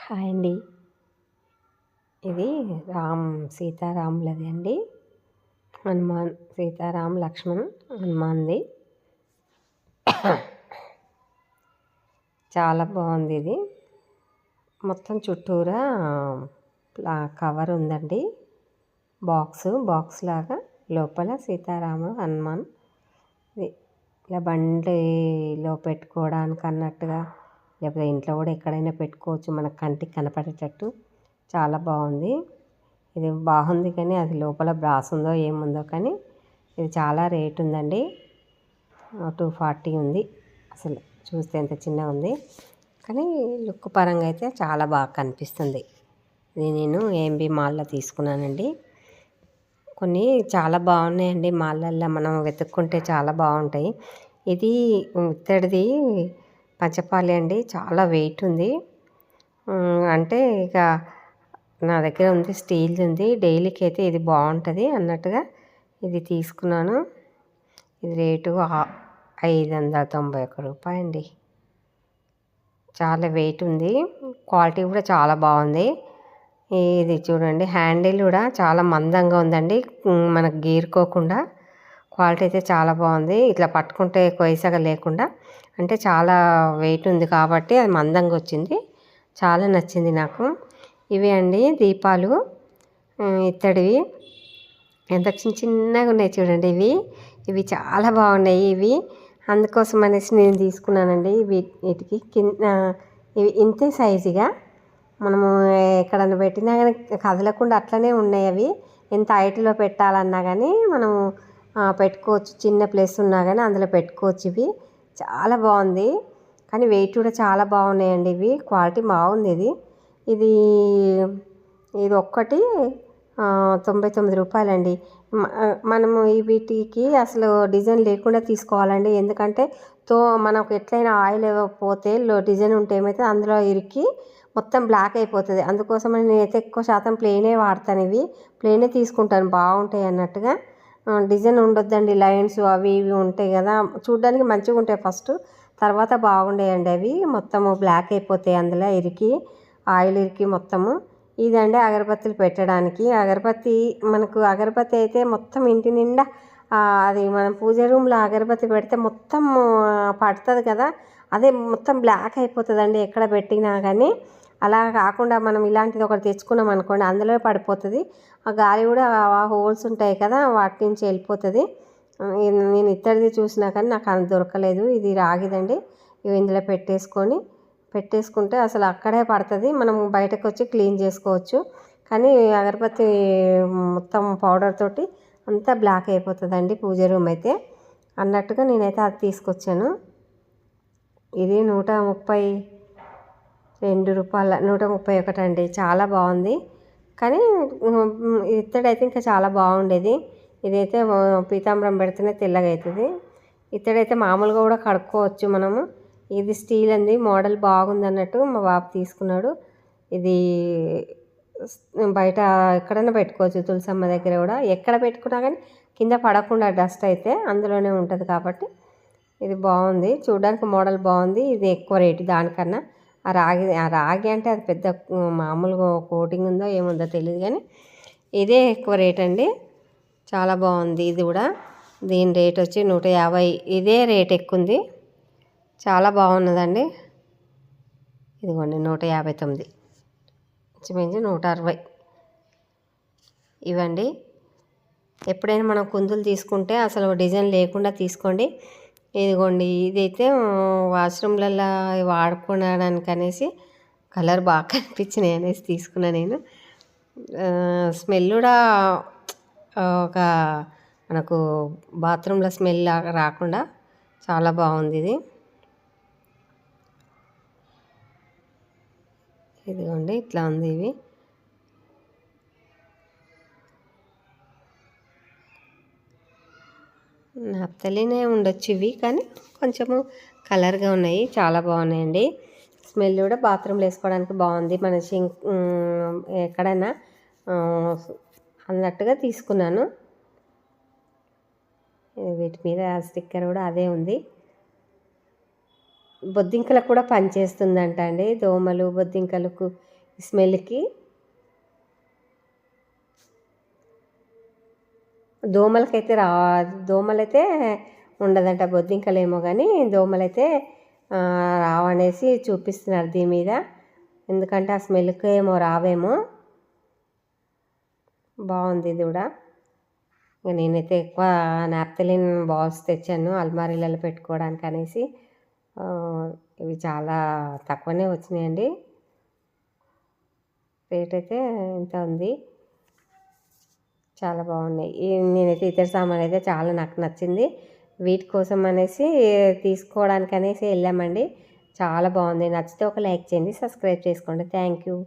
Hi అండి. ఇది సీతారాములది అండి. హనుమాన్, సీతారాం, లక్ష్మణ్, హనుమాన్ది. చాలా బాగుంది ఇది. మొత్తం చుట్టూరా కవర్ ఉందండి. బాక్స్ లాగా లోపల సీతారాములు, హనుమాన్ ఇది ఇలా బండిలో పెట్టుకోవడానికి అన్నట్టుగా, లేకపోతే ఇంట్లో కూడా ఎక్కడైనా పెట్టుకోవచ్చు, మనకు కంటికి కనపడేటట్టు. చాలా బాగుంది. ఇది బాగుంది కానీ అది లోపల బ్రాస్ ఉందో ఏముందో కానీ ఇది చాలా రేట్ ఉందండి. 240 ఉంది. అసలు చూస్తే ఎంత చిన్నగా ఉంది కానీ లుక్ పరంగా అయితే చాలా బాగా కనిపిస్తుంది. ఇది నేను ఏఎంబి మాల్లో తీసుకున్నానండి. కొన్ని చాలా బాగున్నాయండి మాల్లల్లో, మనం వెతుక్కుంటే చాలా బాగుంటాయి. ఇది ఇత్తడిది పంచపాలి అండి. చాలా వెయిట్ ఉంది. అంటే ఇక నా దగ్గర ఉంది, స్టీల్ది ఉంది. డైలీకి అయితే ఇది బాగుంటుంది అన్నట్టుగా ఇది తీసుకున్నాను. ఇది రేటు 591 రూపాయలు అండి. చాలా వెయిట్ ఉంది. క్వాలిటీ కూడా చాలా బాగుంది. ఇది చూడండి, హ్యాండిల్ కూడా చాలా మందంగా ఉందండి, మనకు గీరుకోకుండా. క్వాలిటీ అయితే చాలా బాగుంది. ఇట్లా పట్టుకుంటే కొయ్యసగా లేకుండా, అంటే చాలా వెయిట్ ఉంది కాబట్టి అది మందంగా వచ్చింది. చాలా నచ్చింది నాకు. ఇవి అండి దీపాలు, ఇత్తడివి. ఎంత చిన్నగా ఉన్నాయి చూడండి. ఇవి చాలా బాగున్నాయి. ఇవి అందుకోసం అనేసి నేను తీసుకున్నానండి. వీటికి కింద ఇవి ఇంతే సైజుగా మనము ఎక్కడన్నా పెట్టినా కానీ కదలకుండా అట్లనే ఉన్నాయి. అవి ఎంత హైట్లో పెట్టాలన్నా కానీ మనము పెట్టుకోవచ్చు. చిన్న ప్లేస్ ఉన్నా కానీ అందులో పెట్టుకోవచ్చు. ఇవి చాలా బాగుంది కానీ వెయిట్ కూడా చాలా బాగున్నాయండి. ఇవి క్వాలిటీ బాగుంది. ఇది ఒక్కటి 99 రూపాయలండి. మనము వీటికి అసలు డిజైన్ లేకుండా తీసుకోవాలండి. ఎందుకంటే మనకు ఎట్లయినా ఆయిల్ పోతే డిజైన్ ఉంటే ఏమైతే అందులో ఇరికి మొత్తం బ్లాక్ అయిపోతుంది. అందుకోసమని నేనైతే ఎక్కువ శాతం ప్లెయినే వాడతాను. ఇవి ప్లెయినే తీసుకుంటాను, బాగుంటాయి అన్నట్టుగా. డిజైన్ ఉండొద్దండి, లైన్స్ అవి ఇవి ఉంటాయి కదా, చూడ్డానికి మంచిగా ఉంటాయి ఫస్ట్, తర్వాత బాగుండేయండి. అవి మొత్తము బ్లాక్ అయిపోతాయి అందులో ఇరికి, ఆయిల్ ఇరికి మొత్తము. ఇదండి అగరబత్తులు పెట్టడానికి. మనకు అగరబత్తి అయితే మొత్తం ఇంటి నిండా అది మనం పూజ రూమ్లో అగరబత్తి పెడితే మొత్తం పడుతుంది కదా, అదే మొత్తం బ్లాక్ అయిపోతుందండి ఎక్కడ పెట్టినా కానీ. అలా కాకుండా మనం ఇలాంటిది ఒకటి తెచ్చుకున్నాం అనుకోండి, అందులో పడిపోతుంది. ఆ గాలి కూడా హోల్స్ ఉంటాయి కదా, వాటి నుంచి వెళ్ళిపోతుంది. నేను ఇత్తడిది చూసినా కానీ నాకు అది దొరకలేదు. ఇది రాగిదండి. ఇవి ఇందులో పెట్టేసుకుంటే అసలు అక్కడే పడుతుంది. మనం బయటకు వచ్చి క్లీన్ చేసుకోవచ్చు. కానీ అగరబత్తి మొత్తం పౌడర్ తోటి అంతా బ్లాక్ అయిపోతుందండి పూజ రూమ్ అయితే అన్నట్టుగా నేనైతే అది తీసుకొచ్చాను. ఇది 132 రూపాయల 131 అండి. చాలా బాగుంది కానీ ఇత్తడైతే ఇంకా చాలా బాగుండేది. ఇదైతే పీతాంబరం పెడితేనే తెల్లగా అవుతుంది. ఇత్తడైతే మామూలుగా కూడా కడుక్కోవచ్చు మనము. ఇది స్టీల్ అండి, మోడల్ బాగుంది అన్నట్టు మా బాబు తీసుకున్నాడు. ఇది బయట ఎక్కడైనా పెట్టుకోవచ్చు, తులసమ్మ దగ్గర కూడా ఎక్కడ పెట్టుకున్నా కానీ కింద పడకుండా డస్ట్ అయితే అందులోనే ఉంటుంది కాబట్టి ఇది బాగుంది. చూడడానికి మోడల్ బాగుంది. ఇది ఎక్కువ రేటు దానికన్నా. ఆ రాగి అంటే అది పెద్ద మామూలుగా కోటింగ్ ఉందో ఏముందో తెలియదు కానీ ఇదే ఎక్కువ రేట్ అండి. చాలా బాగుంది ఇది కూడా. దీని రేట్ వచ్చి 150. ఇదే రేట్ ఎక్కువ ఉంది. చాలా బాగున్నదండి. ఇదిగోండి 159, ఇంచుమించు 160 ఇవ్వండి. ఎప్పుడైనా మనం కుందులు తీసుకుంటే అసలు డిజైన్ లేకుండా తీసుకోండి. ఇదిగోండి, ఇదైతే వాష్రూమ్లలో వాడుకోవడానికి అనేసి కలర్ బాగా కనిపించినాయి అనేసి తీసుకున్నా నేను. స్మెల్ కూడా ఒక మనకు బాత్రూంలో స్మెల్ రాకుండా చాలా బాగుంది ఇది. ఇదిగోండి ఇట్లా ఉంది. ఇవి నత్తలినే ఉండొచ్చు ఇవి, కానీ కొంచెము కలర్గా ఉన్నాయి. చాలా బాగున్నాయండి. స్మెల్ కూడా బాత్రూంలో వేసుకోవడానికి బాగుంది. మన ఎక్కడైనా అన్నట్టుగా తీసుకున్నాను. వీటి మీద స్టిక్కర్ కూడా అదే ఉంది. బొద్దింకలకు కూడా పనిచేస్తుందంట అండి. దోమలు బొద్దింకలకు స్మెల్కి. దోమలకైతే దోమలైతే ఉండదంట, బొద్దింకలేమో కానీ దోమలైతే రావనేసి చూపిస్తున్నారు దీని మీద. ఎందుకంటే ఆ స్మెల్కి ఏమో రావేమో. బాగుంది ఇది కూడా. నేనైతే ఎక్కువ నాప్థలిన్ బాల్స్ తెచ్చాను అల్మారీలలో పెట్టుకోవడానికి అనేసి. ఇవి చాలా తక్కువనే వచ్చినాయండి. రేట్ అయితే ఇంత ఉంది. చాలా బాగున్నాయి. నేనైతే ఇతర సామాన్ అయితే చాలా నాకు నచ్చింది. వీటి కోసం అనేసి తీసుకోవడానికి అనేసి వెళ్ళామండి. చాలా బాగుంది. నచ్చితే ఒక లైక్ చేయండి, సబ్స్క్రైబ్ చేసుకోండి. Thank you.